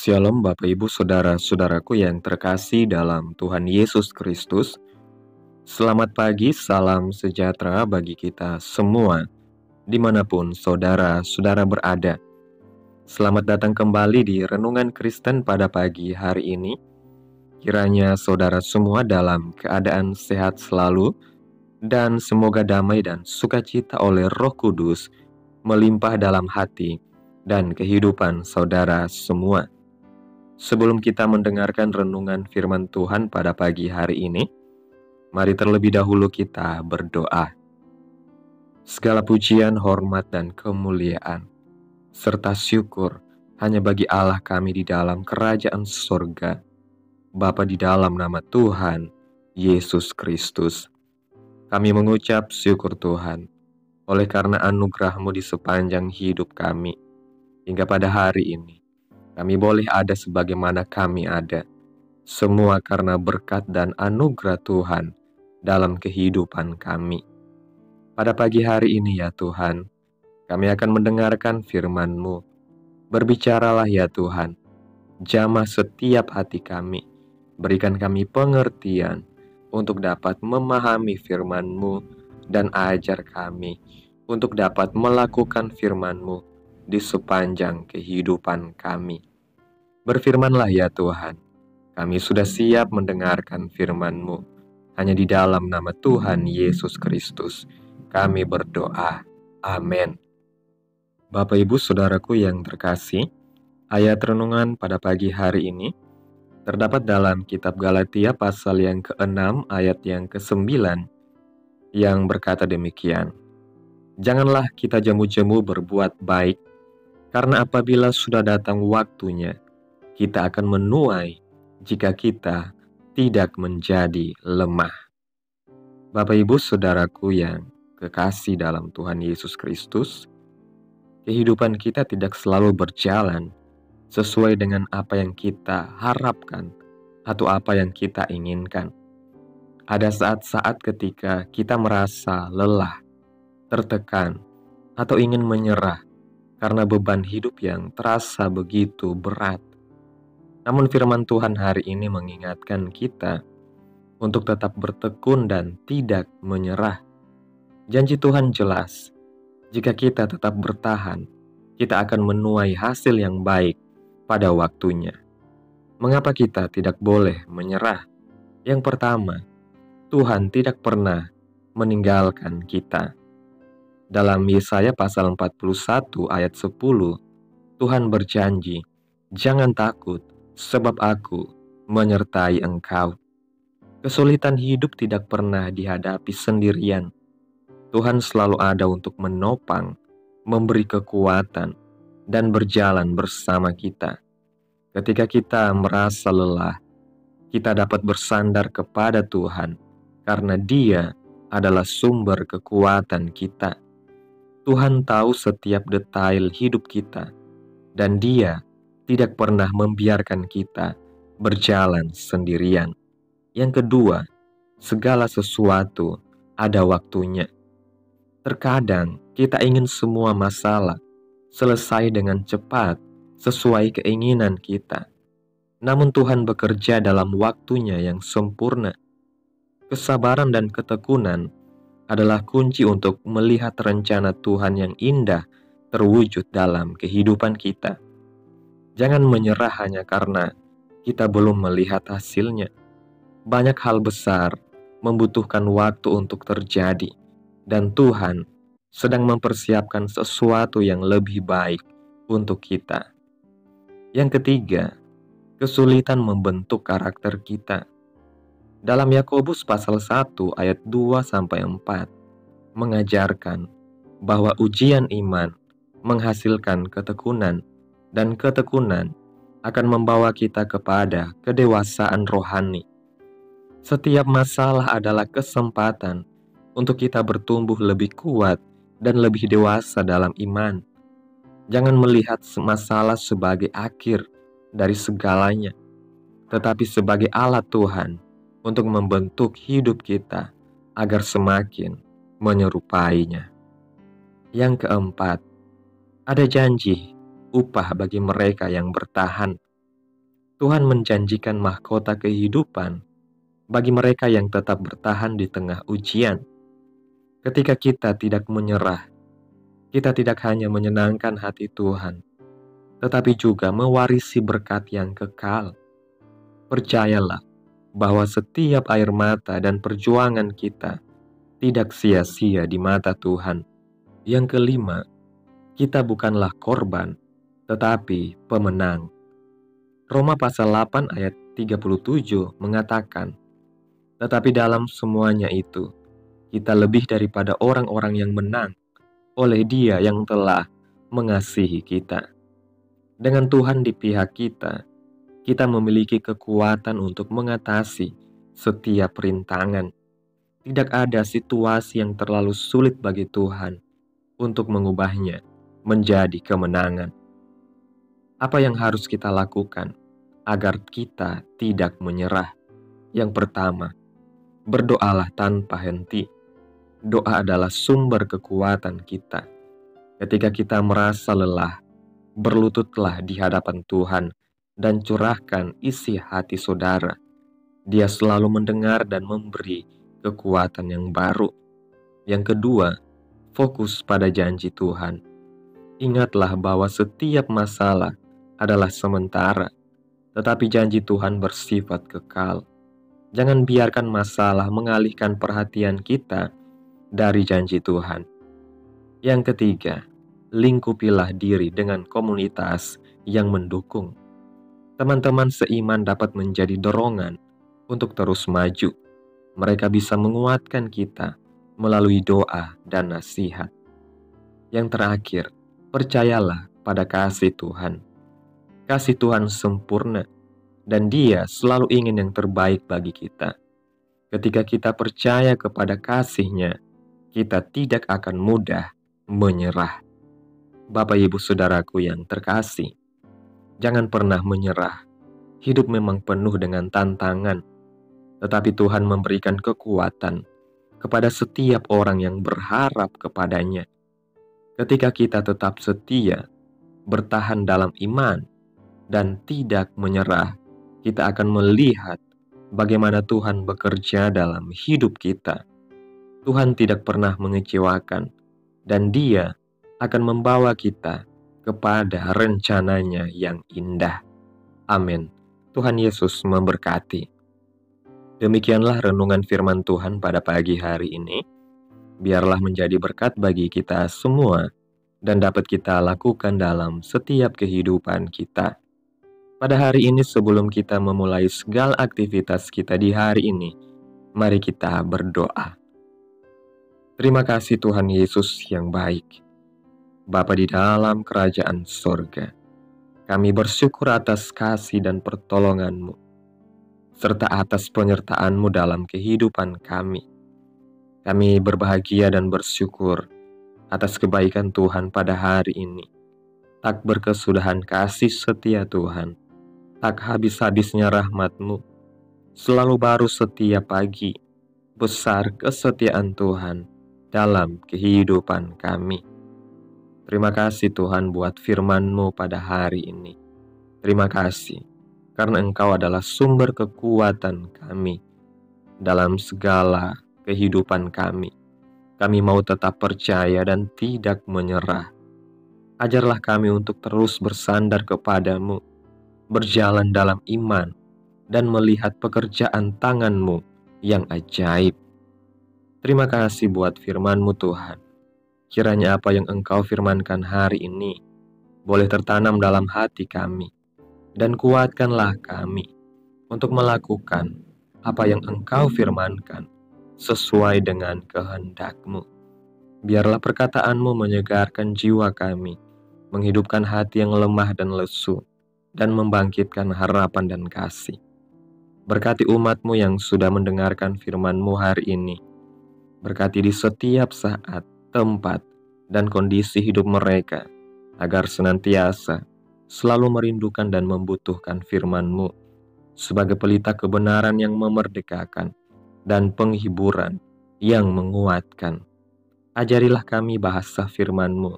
Shalom Bapak Ibu Saudara-saudaraku yang terkasih dalam Tuhan Yesus Kristus. Selamat pagi, salam sejahtera bagi kita semua, dimanapun saudara-saudara berada. Selamat datang kembali di Renungan Kristen pada pagi hari ini. Kiranya saudara semua dalam keadaan sehat selalu, dan semoga damai dan sukacita oleh Roh Kudus melimpah dalam hati dan kehidupan saudara semua. Sebelum kita mendengarkan renungan firman Tuhan pada pagi hari ini, mari terlebih dahulu kita berdoa. Segala pujian, hormat, dan kemuliaan, serta syukur hanya bagi Allah kami di dalam kerajaan sorga, Bapa di dalam nama Tuhan Yesus Kristus. Kami mengucap syukur Tuhan, oleh karena anugerah-Mu di sepanjang hidup kami, hingga pada hari ini. Kami boleh ada sebagaimana kami ada, semua karena berkat dan anugerah Tuhan dalam kehidupan kami. Pada pagi hari ini ya Tuhan, kami akan mendengarkan firman-Mu. Berbicaralah ya Tuhan, jamah setiap hati kami, berikan kami pengertian untuk dapat memahami firman-Mu, dan ajar kami untuk dapat melakukan firman-Mu di sepanjang kehidupan kami. Berfirmanlah ya Tuhan, kami sudah siap mendengarkan firman-Mu. Hanya di dalam nama Tuhan Yesus Kristus kami berdoa. Amin. Bapak Ibu Saudaraku yang terkasih, ayat renungan pada pagi hari ini terdapat dalam kitab Galatia pasal yang ke-6 ayat yang ke-9 yang berkata demikian. Janganlah kita jemu-jemu berbuat baik, karena apabila sudah datang waktunya, kita akan menuai jika kita tidak menjadi lemah. Bapak Ibu Saudaraku yang kekasih dalam Tuhan Yesus Kristus, kehidupan kita tidak selalu berjalan sesuai dengan apa yang kita harapkan atau apa yang kita inginkan. Ada saat-saat ketika kita merasa lelah, tertekan, atau ingin menyerah karena beban hidup yang terasa begitu berat. Namun firman Tuhan hari ini mengingatkan kita untuk tetap bertekun dan tidak menyerah. Janji Tuhan jelas, jika kita tetap bertahan, kita akan menuai hasil yang baik pada waktunya. Mengapa kita tidak boleh menyerah? Yang pertama, Tuhan tidak pernah meninggalkan kita. Dalam Yesaya pasal 41 ayat 10, Tuhan berjanji, jangan takut, sebab aku menyertai engkau. Kesulitan hidup tidak pernah dihadapi sendirian. Tuhan selalu ada untuk menopang, memberi kekuatan, dan berjalan bersama kita. Ketika kita merasa lelah, kita dapat bersandar kepada Tuhan, karena Dia adalah sumber kekuatan kita. Tuhan tahu setiap detail hidup kita, dan Dia tidak pernah membiarkan kita berjalan sendirian. Yang kedua, segala sesuatu ada waktunya. Terkadang kita ingin semua masalah selesai dengan cepat sesuai keinginan kita. Namun Tuhan bekerja dalam waktunya yang sempurna. Kesabaran dan ketekunan adalah kunci untuk melihat rencana Tuhan yang indah terwujud dalam kehidupan kita. Jangan menyerah hanya karena kita belum melihat hasilnya. Banyak hal besar membutuhkan waktu untuk terjadi, dan Tuhan sedang mempersiapkan sesuatu yang lebih baik untuk kita. Yang ketiga, kesulitan membentuk karakter kita. Dalam Yakobus pasal 1 ayat 2-4 mengajarkan bahwa ujian iman menghasilkan ketekunan, dan ketekunan akan membawa kita kepada kedewasaan rohani. Setiap masalah adalah kesempatan untuk kita bertumbuh lebih kuat dan lebih dewasa dalam iman. Jangan melihat masalah sebagai akhir dari segalanya, tetapi sebagai alat Tuhan untuk membentuk hidup kita agar semakin menyerupainya. Yang keempat, ada janji upah bagi mereka yang bertahan. Tuhan menjanjikan mahkota kehidupan bagi mereka yang tetap bertahan di tengah ujian. Ketika kita tidak menyerah, kita tidak hanya menyenangkan hati Tuhan, tetapi juga mewarisi berkat yang kekal. Percayalah bahwa setiap air mata dan perjuangan kita tidak sia-sia di mata Tuhan. Yang kelima, kita bukanlah korban, tetapi pemenang. Roma pasal 8 ayat 37 mengatakan, tetapi dalam semuanya itu, kita lebih daripada orang-orang yang menang oleh Dia yang telah mengasihi kita. Dengan Tuhan di pihak kita memiliki kekuatan untuk mengatasi setiap rintangan. Tidak ada situasi yang terlalu sulit bagi Tuhan untuk mengubahnya menjadi kemenangan. Apa yang harus kita lakukan agar kita tidak menyerah? Yang pertama, berdoalah tanpa henti. Doa adalah sumber kekuatan kita. Ketika kita merasa lelah, berlututlah di hadapan Tuhan dan curahkan isi hati saudara. Dia selalu mendengar dan memberi kekuatan yang baru. Yang kedua, fokus pada janji Tuhan. Ingatlah bahwa setiap masalah adalah sementara, tetapi janji Tuhan bersifat kekal. Jangan biarkan masalah mengalihkan perhatian kita dari janji Tuhan. Yang ketiga, lingkupilah diri dengan komunitas yang mendukung. Teman-teman seiman dapat menjadi dorongan untuk terus maju. Mereka bisa menguatkan kita melalui doa dan nasihat. Yang terakhir, percayalah pada kasih Tuhan. Kasih Tuhan sempurna, dan Dia selalu ingin yang terbaik bagi kita. Ketika kita percaya kepada kasih-Nya, kita tidak akan mudah menyerah. Bapak Ibu Saudaraku yang terkasih, jangan pernah menyerah. Hidup memang penuh dengan tantangan, tetapi Tuhan memberikan kekuatan kepada setiap orang yang berharap kepadanya. Ketika kita tetap setia, bertahan dalam iman, dan tidak menyerah, kita akan melihat bagaimana Tuhan bekerja dalam hidup kita. Tuhan tidak pernah mengecewakan, dan Dia akan membawa kita kepada rencananya yang indah. Amin. Tuhan Yesus memberkati. Demikianlah renungan firman Tuhan pada pagi hari ini. Biarlah menjadi berkat bagi kita semua dan dapat kita lakukan dalam setiap kehidupan kita. Pada hari ini sebelum kita memulai segala aktivitas kita di hari ini, mari kita berdoa. Terima kasih Tuhan Yesus yang baik. Bapa di dalam kerajaan sorga, kami bersyukur atas kasih dan pertolongan-Mu, serta atas penyertaan-Mu dalam kehidupan kami. Kami berbahagia dan bersyukur atas kebaikan Tuhan pada hari ini. Tak berkesudahan kasih setia Tuhan, tak habis-habisnya rahmat-Mu, selalu baru setiap pagi. Besar kesetiaan Tuhan dalam kehidupan kami. Terima kasih Tuhan buat firman-Mu pada hari ini. Terima kasih karena Engkau adalah sumber kekuatan kami dalam segala kehidupan kami. Kami mau tetap percaya dan tidak menyerah. Ajarlah kami untuk terus bersandar kepadamu, berjalan dalam iman, dan melihat pekerjaan tangan-Mu yang ajaib. Terima kasih buat firman-Mu Tuhan. Kiranya apa yang Engkau firmankan hari ini boleh tertanam dalam hati kami, dan kuatkanlah kami untuk melakukan apa yang Engkau firmankan sesuai dengan kehendak-Mu. Biarlah perkataan-Mu menyegarkan jiwa kami, menghidupkan hati yang lemah dan lesu, dan membangkitkan harapan dan kasih. Berkati umat-Mu yang sudah mendengarkan firman-Mu hari ini. Berkati di setiap saat, tempat, dan kondisi hidup mereka, agar senantiasa selalu merindukan dan membutuhkan firman-Mu sebagai pelita kebenaran yang memerdekakan dan penghiburan yang menguatkan. Ajarilah kami bahasa firman-Mu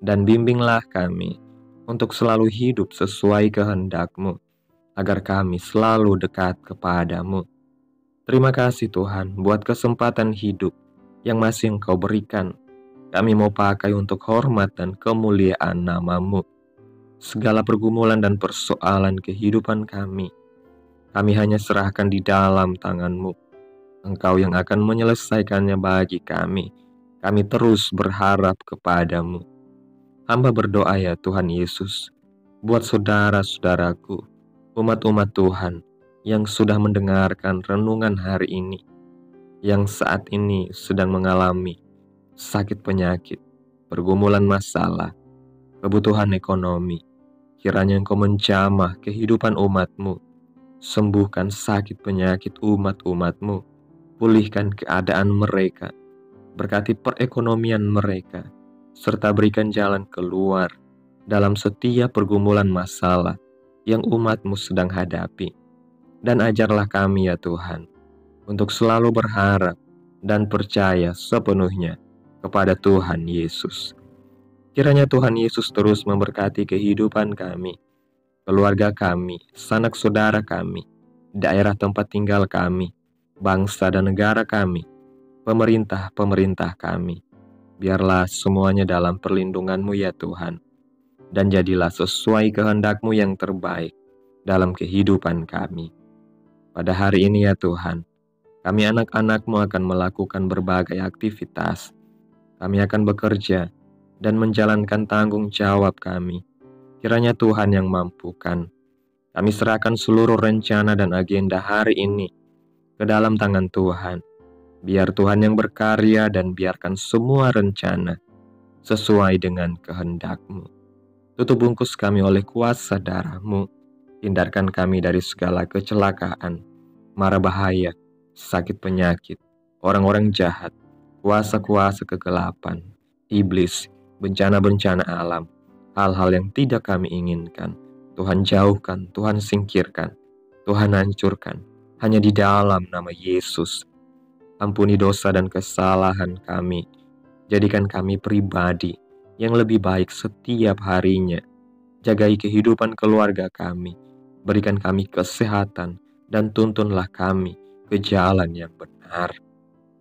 dan bimbinglah kami untuk selalu hidup sesuai kehendak-Mu, agar kami selalu dekat kepadamu. Terima kasih Tuhan buat kesempatan hidup yang masih Engkau berikan. Kami mau pakai untuk hormat dan kemuliaan nama-Mu. Segala pergumulan dan persoalan kehidupan kami hanya serahkan di dalam tangan-Mu. Engkau yang akan menyelesaikannya bagi kami. Kami terus berharap kepadamu. Hamba berdoa ya Tuhan Yesus, buat saudara-saudaraku, umat-umat Tuhan yang sudah mendengarkan renungan hari ini, yang saat ini sedang mengalami sakit penyakit, pergumulan masalah, kebutuhan ekonomi. Kiranya Engkau menjamah kehidupan umat-Mu, sembuhkan sakit penyakit umat-umat-Mu, pulihkan keadaan mereka, berkati perekonomian mereka, serta berikan jalan keluar dalam setiap pergumulan masalah yang umat-Mu sedang hadapi. Dan ajarlah kami ya Tuhan, untuk selalu berharap dan percaya sepenuhnya kepada Tuhan Yesus. Kiranya Tuhan Yesus terus memberkati kehidupan kami, keluarga kami, sanak saudara kami, daerah tempat tinggal kami, bangsa dan negara kami, pemerintah-pemerintah kami. Biarlah semuanya dalam perlindungan-Mu ya Tuhan, dan jadilah sesuai kehendak-Mu yang terbaik dalam kehidupan kami. Pada hari ini ya Tuhan, kami anak-anak-Mu akan melakukan berbagai aktivitas. Kami akan bekerja dan menjalankan tanggung jawab kami. Kiranya Tuhan yang mampukan. Kami serahkan seluruh rencana dan agenda hari ini ke dalam tangan Tuhan. Biar Tuhan yang berkarya dan biarkan semua rencana sesuai dengan kehendak-Mu. Tutup bungkus kami oleh kuasa darah-Mu. Hindarkan kami dari segala kecelakaan, mara bahaya, sakit penyakit, orang-orang jahat, kuasa-kuasa kegelapan, iblis, bencana-bencana alam, hal-hal yang tidak kami inginkan. Tuhan jauhkan, Tuhan singkirkan, Tuhan hancurkan, hanya di dalam nama Yesus. Ampuni dosa dan kesalahan kami, jadikan kami pribadi yang lebih baik setiap harinya. Jagai kehidupan keluarga kami, berikan kami kesehatan, dan tuntunlah kami ke jalan yang benar.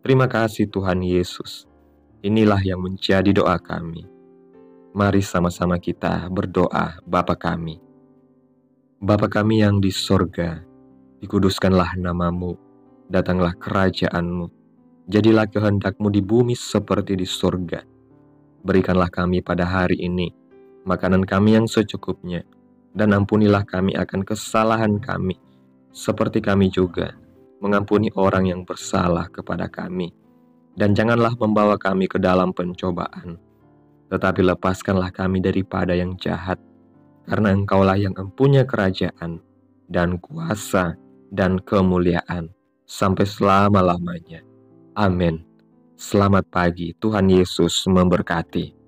Terima kasih Tuhan Yesus. Inilah yang menjadi doa kami. Mari sama-sama kita berdoa. Bapa kami. Bapa kami yang di sorga, dikuduskanlah nama-Mu, datanglah kerajaan-Mu, jadilah kehendak-Mu di bumi seperti di sorga. Berikanlah kami pada hari ini makanan kami yang secukupnya, dan ampunilah kami akan kesalahan kami, seperti kami juga mengampuni orang yang bersalah kepada kami. Dan janganlah membawa kami ke dalam pencobaan, tetapi lepaskanlah kami daripada yang jahat, karena Engkaulah yang empunya kerajaan, dan kuasa, dan kemuliaan, sampai selama-lamanya. Amin. Selamat pagi, Tuhan Yesus memberkati.